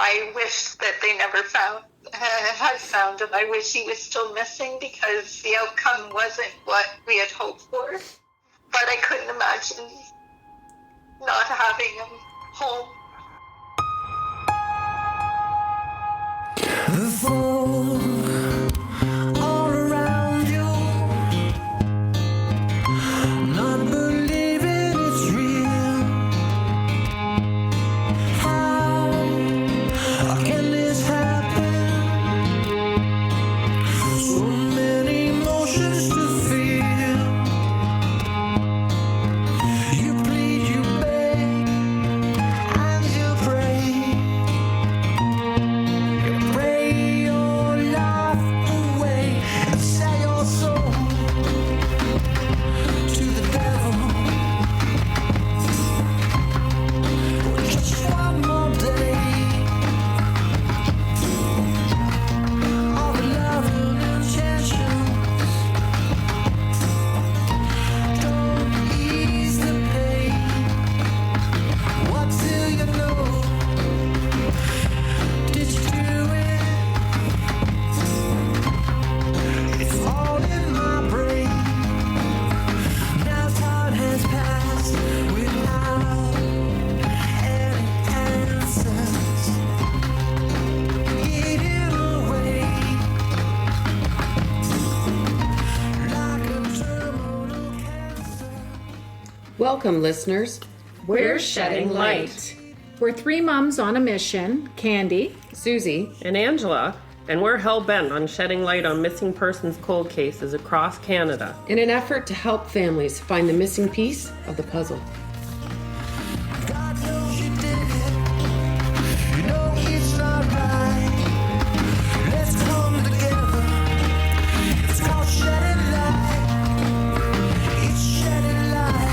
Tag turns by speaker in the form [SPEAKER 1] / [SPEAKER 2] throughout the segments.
[SPEAKER 1] I wish that they never had found him. I wish he was still missing because the outcome wasn't what we had hoped for. But I couldn't imagine not having him home.
[SPEAKER 2] The fall all around you, not believing it's real. How can this happen? So many emotions to feel. You plead, you beg, and you pray. Pray your life away and sell your soul to the devil. For just one more day of love and intentions. Don't ease the pain. What do you know? Did you do it? It's all in my brain. Now time has passed without any answers. Eating away like a terminal cancer.
[SPEAKER 3] Welcome, listeners.
[SPEAKER 4] We're Shedding Light. We're three moms on a mission, Candy.
[SPEAKER 3] Susie.
[SPEAKER 5] and Angela, and we're hell-bent on shedding light on missing persons cold cases across Canada.
[SPEAKER 3] In an effort to help families find the missing piece of the puzzle.
[SPEAKER 2] God knows you did it. You know it's not right. Let's come together. It's called shedding light. It's shedding light.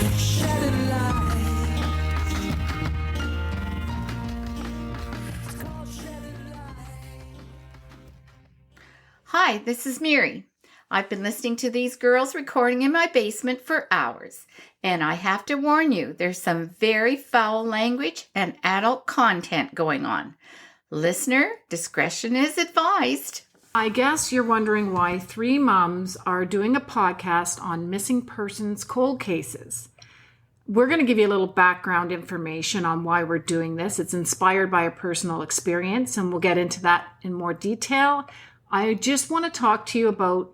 [SPEAKER 2] Shedding light. It's called shedding light.
[SPEAKER 6] Hi, this is Mary. I've been listening to these girls recording in my basement for hours, and I have to warn you, there's some very foul language and adult content going on. Listener, discretion is advised.
[SPEAKER 4] I guess you're wondering why three moms are doing a podcast on missing persons cold cases. We're going to give you a little background information on why we're doing this. It's inspired by a personal experience, and we'll get into that in more detail. I just want to talk to you about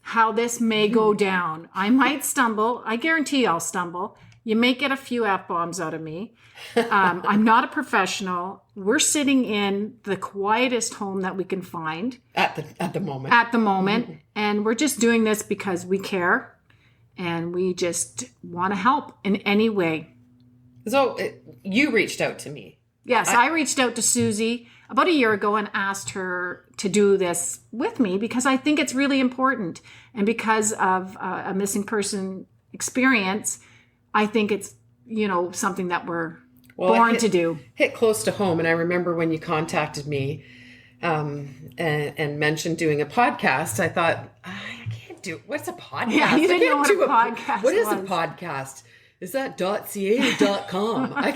[SPEAKER 4] how this may go down. I might stumble. I guarantee I'll stumble. You may get a few F-bombs out of me. I'm not a professional. We're sitting in the quietest home that we can find
[SPEAKER 3] At the moment.
[SPEAKER 4] at the moment. And we're just doing this because we care and we just want to help in any way.
[SPEAKER 3] So you reached out to me.
[SPEAKER 4] Yes, I reached out to Susie about a year ago and asked her to do this with me because I think it's really important. And because of a missing person experience, I think it's, something that we're born to do.
[SPEAKER 3] Hit close to home. And I remember when you contacted me and mentioned doing a podcast, I thought, I can't do, what's a podcast?
[SPEAKER 4] Yeah, you didn't know what a podcast
[SPEAKER 3] What is a
[SPEAKER 4] was.
[SPEAKER 3] podcast? Is that .ca or .com? I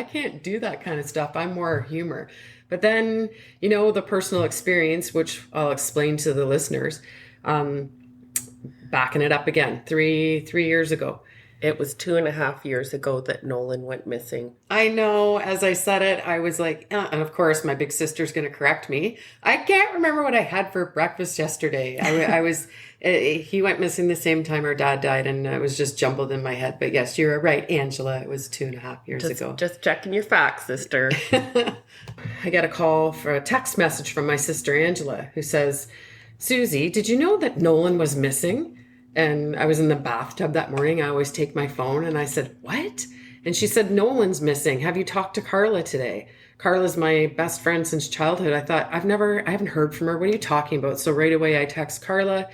[SPEAKER 3] can't do that kind of stuff. I'm more humor. But then, the personal experience, which I'll explain to the listeners, backing it up again, three years ago.
[SPEAKER 5] It was 2.5 years ago that Nolan went missing.
[SPEAKER 3] I know, as I said it, I was like, and of course my big sister's going to correct me. I can't remember what I had for breakfast yesterday. I was, he went missing the same time our dad died, and it was just jumbled in my head. But yes, you're right, Angela. It was 2.5 years ago.
[SPEAKER 5] Just checking your facts, sister.
[SPEAKER 3] I got a text message from my sister, Angela, who says, Susie, did you know that Nolan was missing? And I was in the bathtub that morning. I always take my phone, and I said, what? And she said, Nolan's missing. Have you talked to Carla today? Carla's my best friend since childhood. I thought, I haven't heard from her. What are you talking about? So right away I text Carla,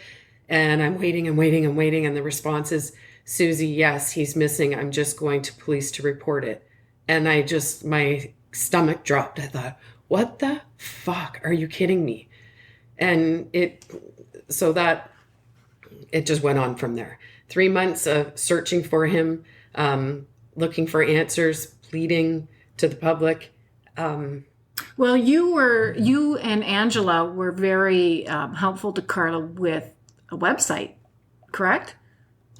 [SPEAKER 3] and I'm waiting. And the response is, Susie, yes, he's missing. I'm just going to police to report it. And my stomach dropped. I thought, what the fuck? Are you kidding me? And it just went on from there. 3 months of searching for him. looking for answers, pleading to the public.
[SPEAKER 4] Well, you and Angela were very helpful to Carla with a website, correct?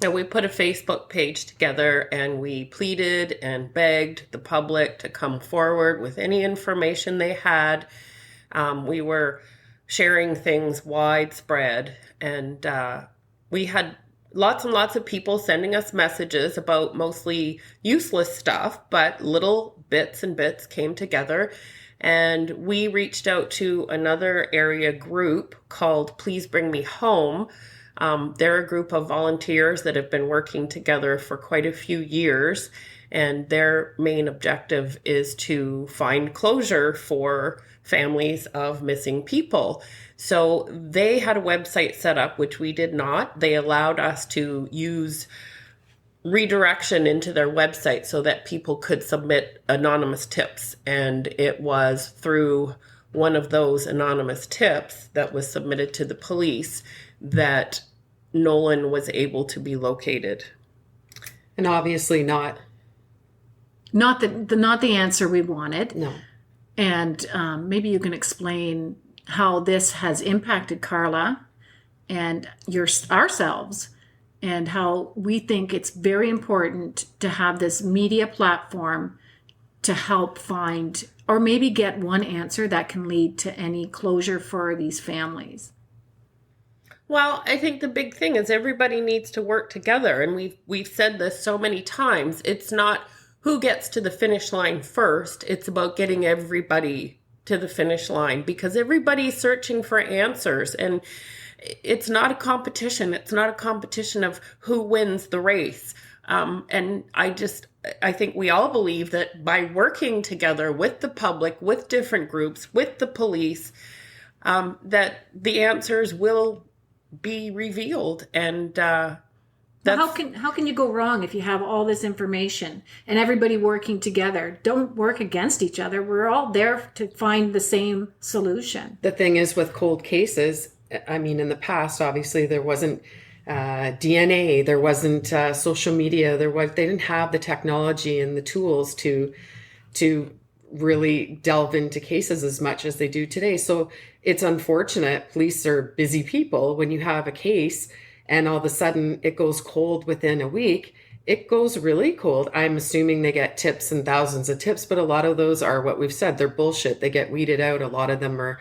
[SPEAKER 5] And we put a Facebook page together and we pleaded and begged the public to come forward with any information they had. We were sharing things widespread, and we had lots and lots of people sending us messages about mostly useless stuff, but little bits and bits came together. And we reached out to another area group called Please Bring Me Home. They're a group of volunteers that have been working together for quite a few years, and their main objective is to find closure for families of missing people. So they had a website set up, which we did not. They allowed us to use redirection into their website so that people could submit anonymous tips. And it was through one of those anonymous tips that was submitted to the police that Nolan was able to be located.
[SPEAKER 3] And obviously not
[SPEAKER 4] the answer we wanted.
[SPEAKER 3] No.
[SPEAKER 4] And maybe you can explain how this has impacted Carla and ourselves, and how we think it's very important to have this media platform to help find or maybe get one answer that can lead to any closure for these families.
[SPEAKER 5] Well, I think the big thing is everybody needs to work together. And we've said this so many times. It's not who gets to the finish line first. It's about getting everybody to the finish line, because everybody's searching for answers. And it's not a competition. It's not a competition of who wins the race. And I think we all believe that by working together with the public, with different groups, with the police, that the answers will be revealed. And
[SPEAKER 4] how can you go wrong if you have all this information and everybody working together? Don't work against each other. We're all there to find the same solution.
[SPEAKER 3] The thing is with cold cases, I mean, in the past, obviously there wasn't DNA, there wasn't social media, they didn't have the technology and the tools to really delve into cases as much as they do today. So it's unfortunate. Police are busy people. When you have a case and all of a sudden it goes cold within a week, it goes really cold. I'm assuming they get tips and thousands of tips, but a lot of those are what we've said. They're bullshit. They get weeded out. A lot of them are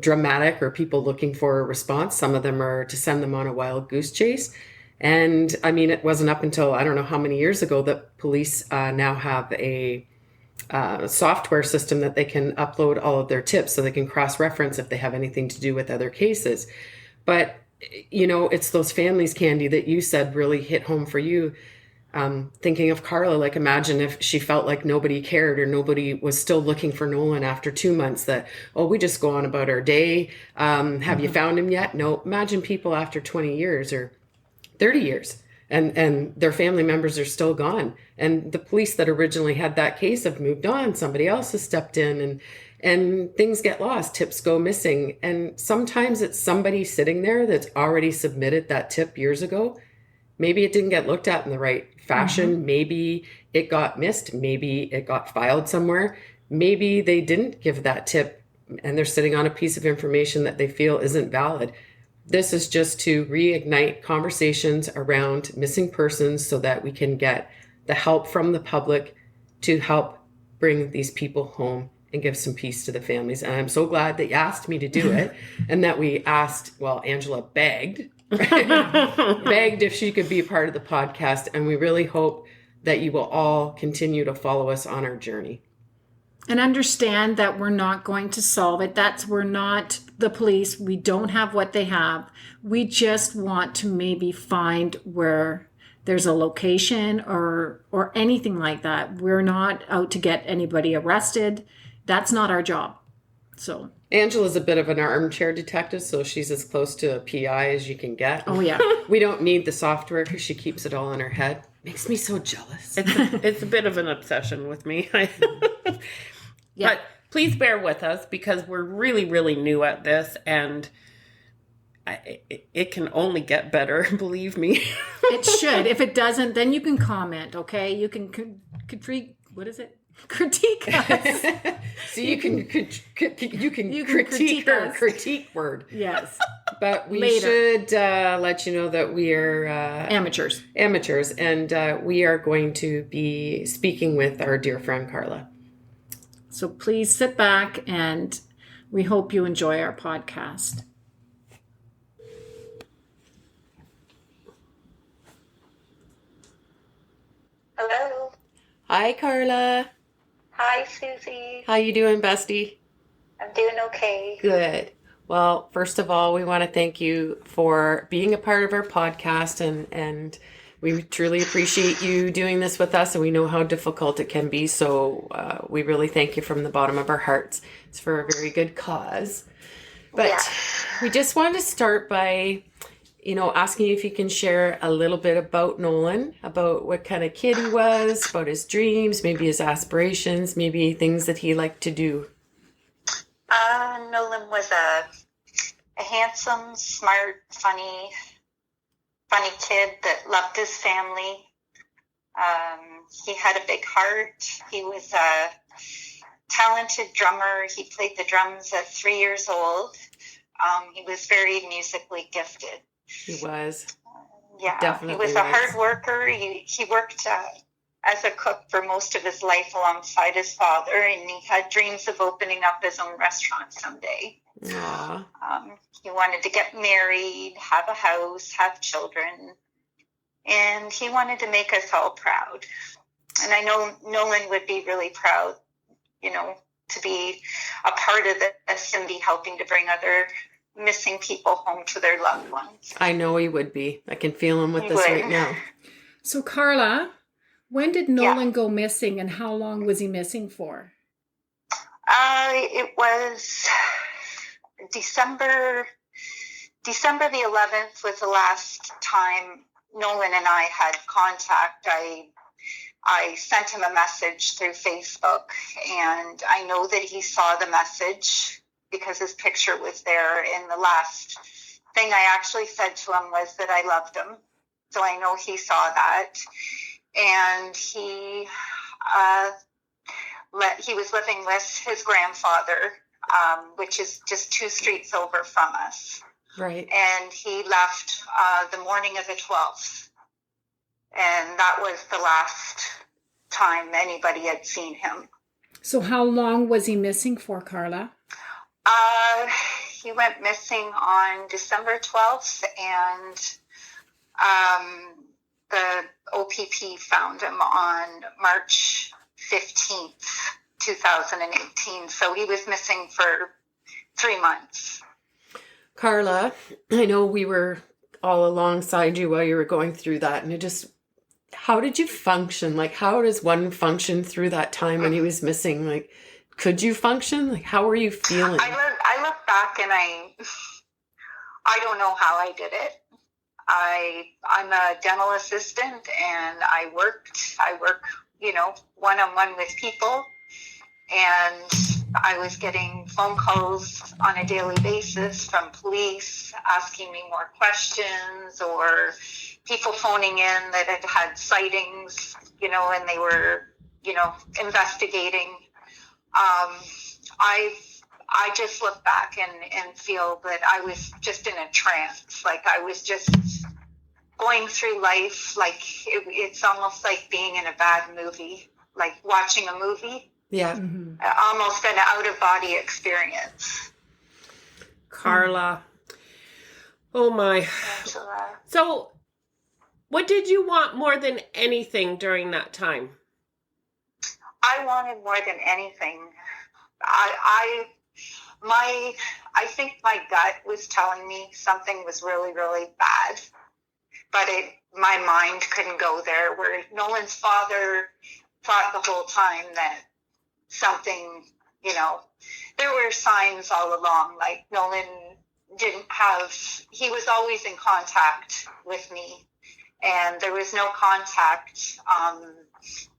[SPEAKER 3] dramatic or people looking for a response. Some of them are to send them on a wild goose chase. And I mean, it wasn't up until I don't know how many years ago that police now have a software system that they can upload all of their tips so they can cross-reference if they have anything to do with other cases. But, you know, it's those families, Candy, that you said really hit home for you. Thinking of Carla, like imagine if she felt like nobody cared or nobody was still looking for Nolan after 2 months, that, oh, we just go on about our day. Have you found him yet? No. Imagine people after 20 years or 30 years and their family members are still gone. And the police that originally had that case have moved on. Somebody else has stepped in and things get lost. Tips go missing. And sometimes it's somebody sitting there that's already submitted that tip years ago. Maybe it didn't get looked at in the right fashion. Mm-hmm. Maybe it got missed. Maybe it got filed somewhere. Maybe they didn't give that tip and they're sitting on a piece of information that they feel isn't valid. This is just to reignite conversations around missing persons so that we can get the help from the public to help bring these people home and give some peace to the families. And I'm so glad that you asked me to do it and that we asked, well, Angela begged if she could be a part of the podcast. And we really hope that you will all continue to follow us on our journey.
[SPEAKER 4] And understand that we're not going to solve it. We're not the police. We don't have what they have. We just want to maybe find where there's a location or anything like that. We're not out to get anybody arrested. That's not our job. So
[SPEAKER 3] Angela's a bit of an armchair detective, so she's as close to a PI as you can get.
[SPEAKER 4] Oh, yeah.
[SPEAKER 3] We don't need the software because she keeps it all in her head. Makes me so jealous.
[SPEAKER 5] It's a bit of an obsession with me. Yeah. But please bear with us because we're really, really new at this. And it can only get better, believe me.
[SPEAKER 4] It should. If it doesn't, then you can comment, okay? You can critique, what is it? Critique us.
[SPEAKER 3] So you can critique
[SPEAKER 4] us.
[SPEAKER 3] critique word.
[SPEAKER 4] Yes.
[SPEAKER 3] But we
[SPEAKER 4] Later.
[SPEAKER 3] should let you know that we are
[SPEAKER 4] Amateurs.
[SPEAKER 3] and we are going to be speaking with our dear friend Carla.
[SPEAKER 4] So please sit back and we hope you enjoy our podcast.
[SPEAKER 1] Hello.
[SPEAKER 3] Hi, Carla.
[SPEAKER 1] Hi, Susie.
[SPEAKER 3] How you doing, bestie?
[SPEAKER 1] I'm doing okay.
[SPEAKER 3] Good. Well, first of all, we want to thank you for being a part of our podcast, and we truly appreciate you doing this with us, and we know how difficult it can be, so we really thank you from the bottom of our hearts. It's for a very good cause. But
[SPEAKER 1] Yes.
[SPEAKER 3] we just wanted to start by, asking you if you can share a little bit about Nolan, about what kind of kid he was, about his dreams, maybe his aspirations, maybe things that he liked to do.
[SPEAKER 1] Nolan was a handsome, smart, funny kid that loved his family. He had a big heart. He was a talented drummer. He played the drums at 3 years old. He was very musically gifted.
[SPEAKER 3] He was.
[SPEAKER 1] Yeah,
[SPEAKER 3] Definitely
[SPEAKER 1] he was a
[SPEAKER 3] was.
[SPEAKER 1] hard worker. He worked as a cook for most of his life alongside his father, and he had dreams of opening up his own restaurant someday.
[SPEAKER 3] Aw.
[SPEAKER 1] He wanted to get married, have a house, have children, and he wanted to make us all proud. And I know Nolan would be really proud, to be a part of this and be helping to bring other missing people home to their loved ones.
[SPEAKER 3] I know he would be. I can feel him with
[SPEAKER 1] He
[SPEAKER 3] us
[SPEAKER 1] would.
[SPEAKER 3] right now.
[SPEAKER 4] So Carla, when did Nolan go missing and how long was he missing for?
[SPEAKER 1] It was December the 11th was the last time Nolan and I had contact. I sent him a message through Facebook, and I know that he saw the message because his picture was there. And the last thing I actually said to him was that I loved him. So I know he saw that. And he was living with his grandfather, which is just 2 streets over from us.
[SPEAKER 3] Right.
[SPEAKER 1] And he left the morning of the 12th. And that was the last time anybody had seen him.
[SPEAKER 4] So how long was he missing for, Carla?
[SPEAKER 1] He went missing on December 12th, and the OPP found him on March 15th, 2018. So he was missing for 3 months.
[SPEAKER 3] Carla, I know we were all alongside you while you were going through that, and how did you function? Like, how does one function through that time when he was missing? Like, could you function? Like, how were you feeling?
[SPEAKER 1] I look back and I don't know how I did it. I'm a dental assistant, and I work, one-on-one with people, and I was getting phone calls on a daily basis from police asking me more questions, or people phoning in that had sightings, and they were, investigating. I just look back and feel that I was just in a trance. Like, I was just going through life like it's almost like being in a bad movie, like watching a movie.
[SPEAKER 3] Yeah.
[SPEAKER 4] Mm-hmm.
[SPEAKER 1] Almost an out-of-body experience.
[SPEAKER 5] Carla. Oh my.
[SPEAKER 1] Angela.
[SPEAKER 5] So, what did you want more than anything during that time?
[SPEAKER 1] I wanted more than anything. I think my gut was telling me something was really, really bad, but my mind couldn't go there. Where Nolan's father thought the whole time that something, there were signs all along. Like, Nolan he was always in contact with me, and there was no contact.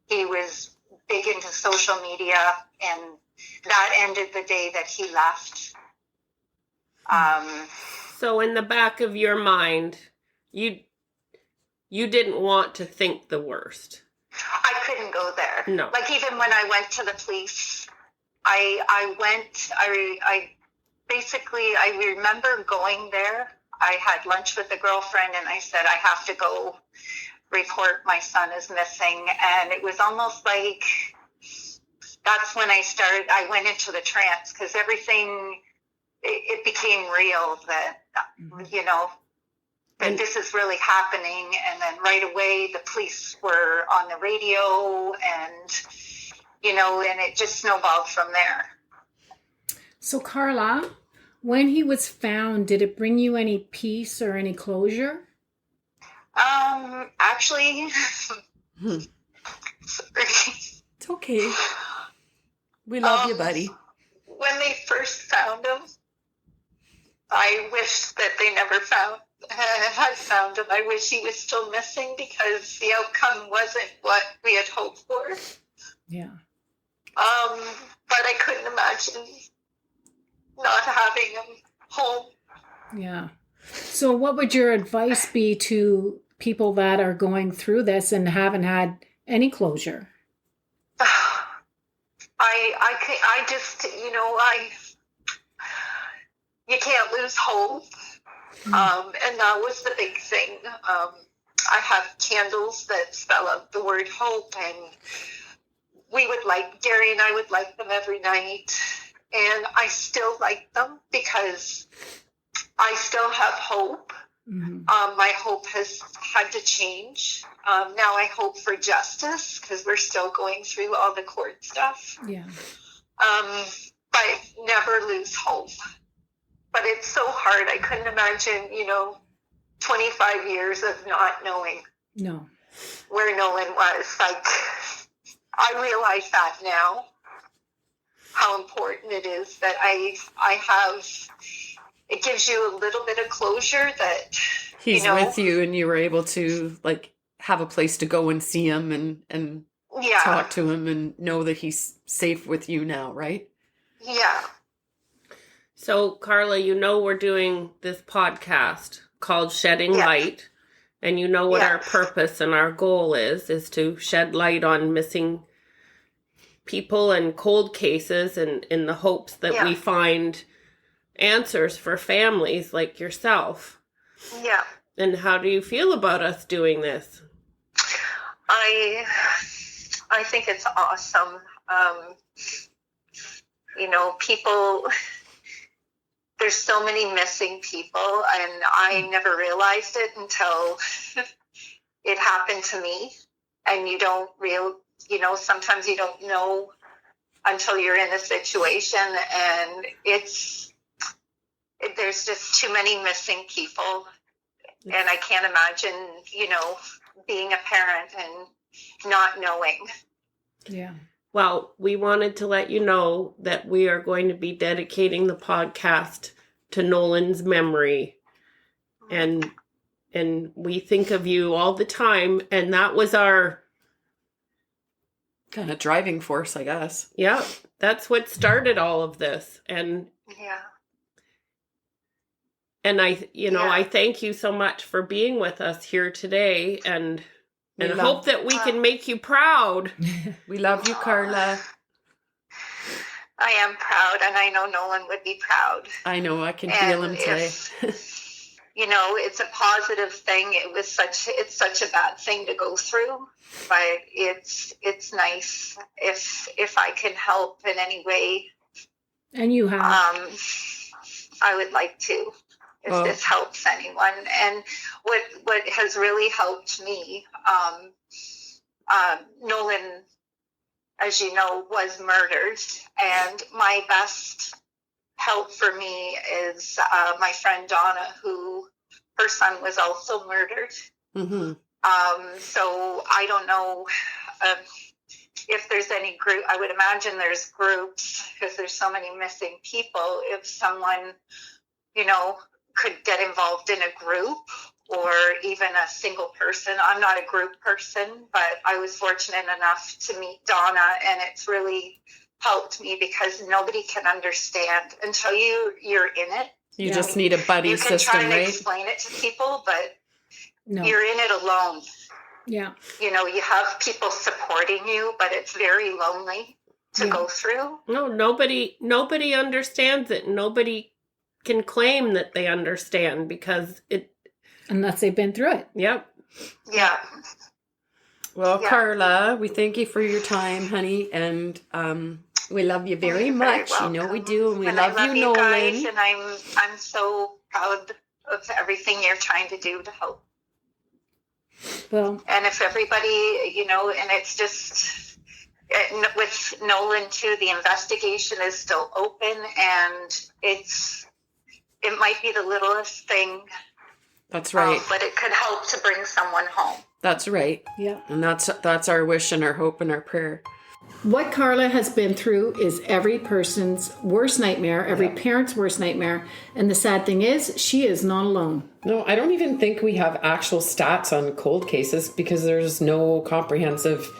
[SPEAKER 1] He was big into social media, and that ended the day that he left.
[SPEAKER 5] So in the back of your mind, you didn't want to think the worst.
[SPEAKER 1] I couldn't go there.
[SPEAKER 5] No.
[SPEAKER 1] Like, even when I went to the police, I remember going there. I had lunch with a girlfriend, and I said, I have to go report my son is missing. And it was almost like that's when I went into the trance, because everything, it became real that, you know, that this is really happening. And then right away, the police were on the radio, and, you know, and it just snowballed from there.
[SPEAKER 4] So, Carla, when he was found, did it bring you any peace or any closure?
[SPEAKER 1] Actually, sorry.
[SPEAKER 3] It's okay. We love you, buddy.
[SPEAKER 1] When they first found him, I wish that they never had found him. I wish he was still missing, because the outcome wasn't what we had hoped for.
[SPEAKER 4] Yeah.
[SPEAKER 1] But I couldn't imagine not having him home.
[SPEAKER 4] Yeah. So what would your advice be to people that are going through this and haven't had any closure?
[SPEAKER 1] I just, you know, you can't lose hope. And that was the big thing. I have candles that spell out the word hope, and Gary and I would light them every night. And I still like them because I still have hope.
[SPEAKER 4] Mm-hmm.
[SPEAKER 1] My hope has had to change. Now I hope for justice, because we're still going through all the court stuff.
[SPEAKER 4] Yeah.
[SPEAKER 1] But never lose hope. But it's so hard. I couldn't imagine, you know, 25 years of not knowing
[SPEAKER 4] No.
[SPEAKER 1] where Nolan was. Like, I realize that now, how important it is that I have. It gives you a little bit of closure that
[SPEAKER 3] He's
[SPEAKER 1] you know,
[SPEAKER 3] with you, and you were able to like have a place to go and see him and
[SPEAKER 1] yeah,
[SPEAKER 3] talk to him and know that he's safe with you now, right?
[SPEAKER 1] yeah.
[SPEAKER 5] So, Carla, you know we're doing this podcast called Shedding
[SPEAKER 1] Yes.
[SPEAKER 5] Light, and you know what our
[SPEAKER 1] Yes.
[SPEAKER 5] purpose and our goal is to shed light on missing people and cold cases, and in the hopes that
[SPEAKER 1] Yeah.
[SPEAKER 5] we find answers for families like yourself.
[SPEAKER 1] Yeah.
[SPEAKER 5] And how do you feel about us doing this?
[SPEAKER 1] I think it's awesome. You know, people, there's so many missing people, and I never realized it until it happened to me. And you know, sometimes you don't know until you're in a situation, and there's just too many missing people. And I can't imagine, you know, being a parent and not knowing.
[SPEAKER 4] Yeah.
[SPEAKER 5] Well, we wanted to let you know that we are going to be dedicating the podcast to Nolan's memory. And we think of you all the time, and that was our
[SPEAKER 3] Kind of driving force, I guess.
[SPEAKER 5] yeah, that's what started all of this. And
[SPEAKER 1] Yeah.
[SPEAKER 5] I you know,
[SPEAKER 1] Yeah.
[SPEAKER 5] I thank you so much for being with us here today, and
[SPEAKER 3] We love-
[SPEAKER 5] hope that we can make you proud.
[SPEAKER 3] We love you, Carla.
[SPEAKER 1] I am proud, and I know Nolan would be proud.
[SPEAKER 3] I know, I can
[SPEAKER 1] And
[SPEAKER 3] feel him today.
[SPEAKER 1] You know, it's a positive thing. It's such a bad thing to go through, but it's nice if I can help in any way.
[SPEAKER 4] And you have.
[SPEAKER 1] I would like to, if
[SPEAKER 3] Well-
[SPEAKER 1] this helps anyone. And what has really helped me, Nolan, as you know, was murdered, and my best help for me is my friend Donna, who her son was also murdered.
[SPEAKER 3] Mm-hmm.
[SPEAKER 1] So I don't know if there's any group. I would imagine there's groups, because there's so many missing people. If someone, you know, could get involved in a group, or even a single person. I'm not a group person, but I was fortunate enough to meet Donna, and it's really helped me, because nobody can understand until you're in it.
[SPEAKER 3] You just need a buddy
[SPEAKER 1] You can
[SPEAKER 3] system,
[SPEAKER 1] try and
[SPEAKER 3] right?
[SPEAKER 1] explain it to people, but
[SPEAKER 4] No.
[SPEAKER 1] you're in it alone.
[SPEAKER 4] Yeah.
[SPEAKER 1] You know, you have people supporting you, but it's very lonely to go through.
[SPEAKER 5] No, nobody understands it. Nobody can claim that they understand because it.
[SPEAKER 4] Unless they've been through it.
[SPEAKER 5] Yep.
[SPEAKER 1] Yeah.
[SPEAKER 3] Well,
[SPEAKER 1] Yeah.
[SPEAKER 3] Carla, we thank you for your time, honey, and we love you very
[SPEAKER 1] You're
[SPEAKER 3] much.
[SPEAKER 1] very
[SPEAKER 3] You know we
[SPEAKER 1] welcome.
[SPEAKER 3] do, and we
[SPEAKER 1] And
[SPEAKER 3] love
[SPEAKER 1] I
[SPEAKER 3] you,
[SPEAKER 1] love you
[SPEAKER 3] Nolan.
[SPEAKER 1] guys, and I'm so proud of everything you're trying to do to help.
[SPEAKER 4] Well,
[SPEAKER 1] And if everybody, you know, and it's just with Nolan too, the investigation is still open, and it might be the littlest thing,
[SPEAKER 3] That's right.
[SPEAKER 1] but it could help to bring someone home.
[SPEAKER 3] That's right.
[SPEAKER 4] yeah.
[SPEAKER 3] And that's our wish and our hope and our prayer.
[SPEAKER 4] What Carla has been through is every person's worst nightmare, every parent's worst nightmare. And the sad thing is, she is not alone.
[SPEAKER 3] No, I don't even think we have actual stats on cold cases because there's no comprehensive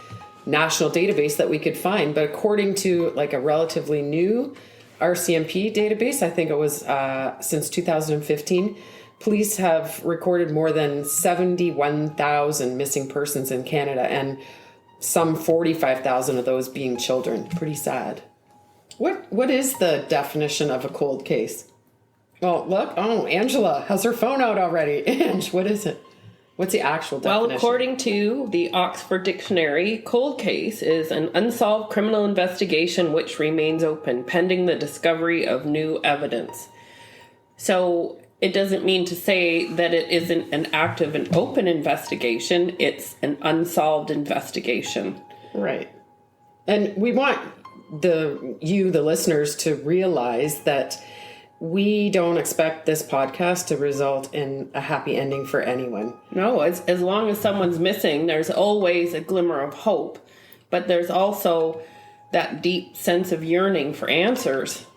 [SPEAKER 3] national database that we could find. But according to like a relatively new RCMP database, I think it was since 2015, police have recorded more than 71,000 missing persons in Canada, and some 45,000 of those being children. Pretty sad. What is the definition of a cold case? Oh, look. Oh, Angela has her phone out already. Ange, what is it? What's the actual definition?
[SPEAKER 5] Well, according to the Oxford Dictionary, cold case is an unsolved criminal investigation which remains open pending the discovery of new evidence. So it doesn't mean to say that it isn't an active and open investigation. It's an unsolved investigation.
[SPEAKER 3] Right. And we want the listeners, to realize that we don't expect this podcast to result in a happy ending for anyone.
[SPEAKER 5] No, as long as someone's missing, there's always a glimmer of hope. But there's also that deep sense of yearning for answers.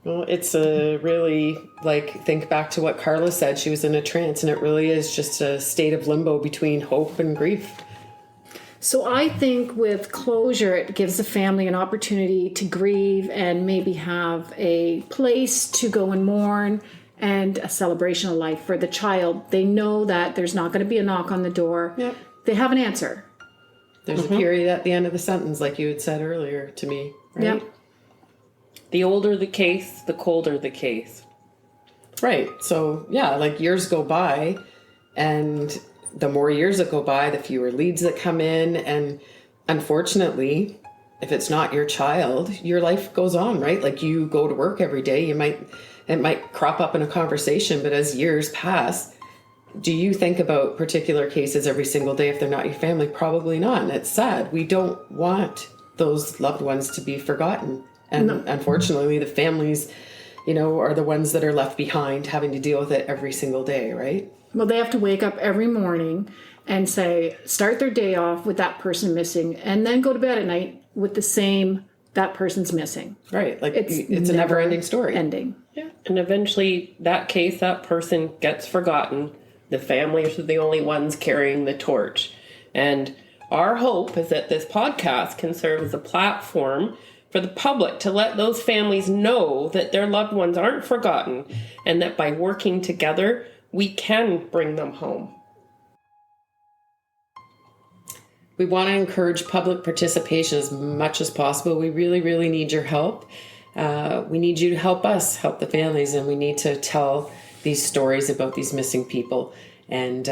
[SPEAKER 3] Well, it's a really, like, think back to what Carla said. She was in a trance, and it really is just a state of limbo between hope and grief.
[SPEAKER 4] So I think with closure, it gives the family an opportunity to grieve and maybe have a place to go and mourn and a celebration of life for the child. They know that there's not going to be a knock on the door.
[SPEAKER 3] Yep.
[SPEAKER 4] They have an answer.
[SPEAKER 3] There's a period at the end of the sentence, like you had said earlier to me, right?
[SPEAKER 4] Yep.
[SPEAKER 5] The older the case, the colder the case.
[SPEAKER 3] Right. So, yeah, like years go by, and the more years that go by, the fewer leads that come in. And unfortunately, if it's not your child, your life goes on, right? Like you go to work every day, it might crop up in a conversation, but as years pass, do you think about particular cases every single day if they're not your family? Probably not. And it's sad. We don't want those loved ones to be forgotten. And unfortunately, the families, you know, are the ones that are left behind having to deal with it every single day, right?
[SPEAKER 4] Well, they have to wake up every morning and start their day off with that person missing, and then go to bed at night with the same, that person's missing.
[SPEAKER 3] Right. Like it's a never ending story.
[SPEAKER 4] Ending.
[SPEAKER 5] Yeah. And eventually that case, that person gets forgotten. The families are the only ones carrying the torch. And our hope is that this podcast can serve as a platform for the public to let those families know that their loved ones aren't forgotten, and that by working together, we can bring them home.
[SPEAKER 3] We want to encourage public participation as much as possible. We really, really need your help. We need you to help us, help the families, and we need to tell these stories about these missing people. And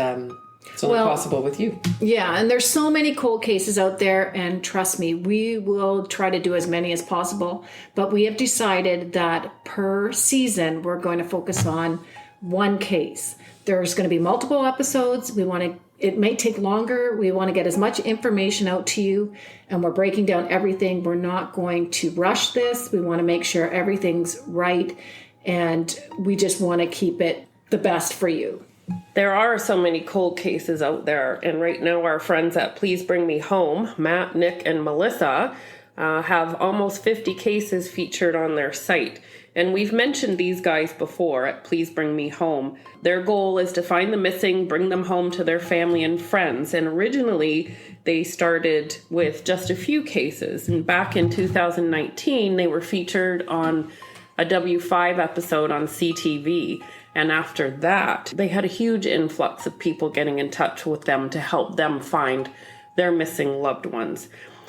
[SPEAKER 3] it's only possible with you.
[SPEAKER 4] Yeah, and there's so many cold cases out there, and trust me, we will try to do as many as possible. But we have decided that per season, we're going to focus on one case. There's going to be multiple episodes. It may take longer. We want to get as much information out to you, and we're breaking down everything. We're not going to rush this. We want to make sure everything's right, and we just want to keep it the best for you.
[SPEAKER 5] There are so many cold cases out there, and right now our friends at Please Bring Me Home, Matt, Nick, and Melissa, have almost 50 cases featured on their site. And we've mentioned these guys before at Please Bring Me Home. Their goal is to find the missing, bring them home to their family and friends. And originally, they started with just a few cases. And back in 2019, they were featured on a W5 episode on CTV. And after that, they had a huge influx of people getting in touch with them to help them find their missing loved ones.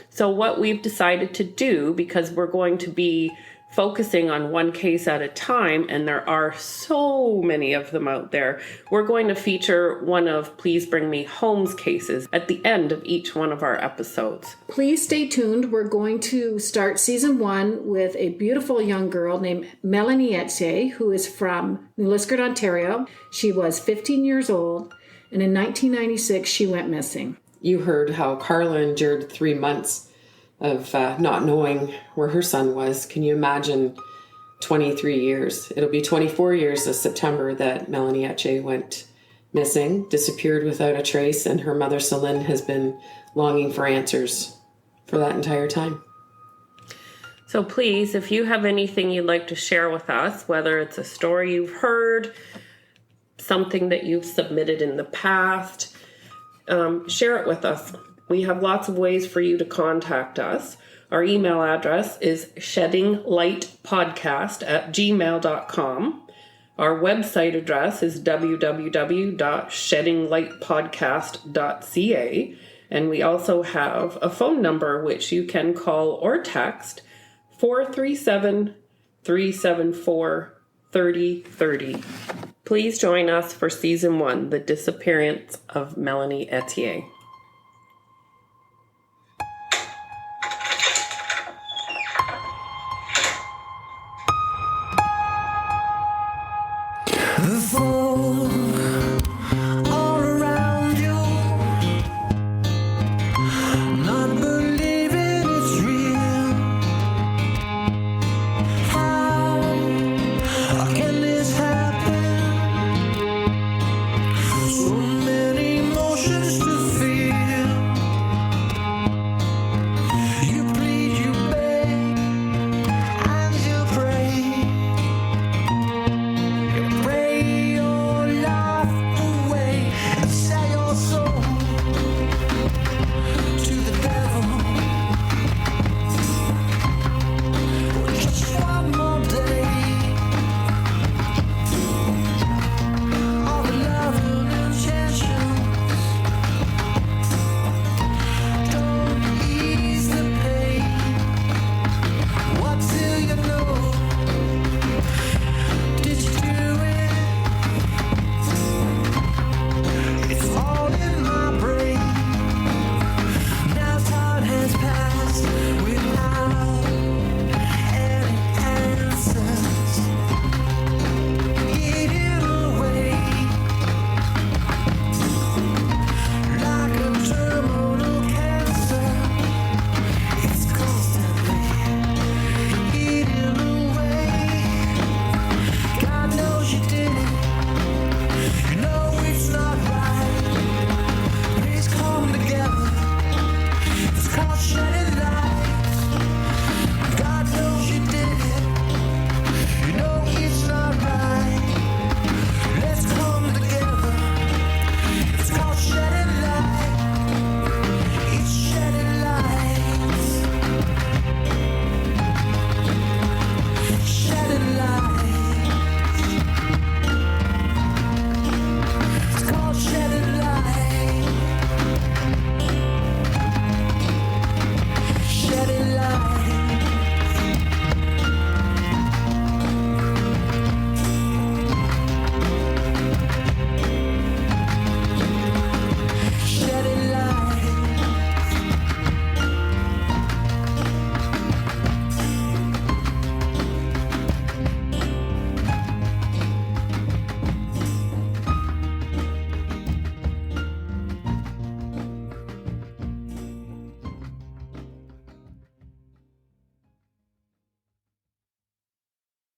[SPEAKER 5] So what we've decided to do, because we're going to be focusing on one case at a time, and there are so many of them out there, we're going to feature one of Please Bring Me Home's cases at the end of each one of our episodes.
[SPEAKER 4] Please stay tuned. We're going to start season 1 with a beautiful young girl named Melanie Etier, who is from New Liskeard, Ontario. She was 15 years old, and in 1996 she went missing.
[SPEAKER 3] You heard how Carla endured 3 months of not knowing where her son was. Can you imagine 23 years? It'll be 24 years this September that Melanie Etier went missing, disappeared without a trace, and her mother, Celine, has been longing for answers for that entire time.
[SPEAKER 5] So please, if you have anything you'd like to share with us, whether it's a story you've heard, something that you've submitted in the past, share it with us. We have lots of ways for you to contact us. Our email address is sheddinglightpodcast@gmail.com. Our website address is www.sheddinglightpodcast.ca. And we also have a phone number which you can call or text, 437-374-3030. Please join us for Season 1, The Disappearance of Melanie Etier.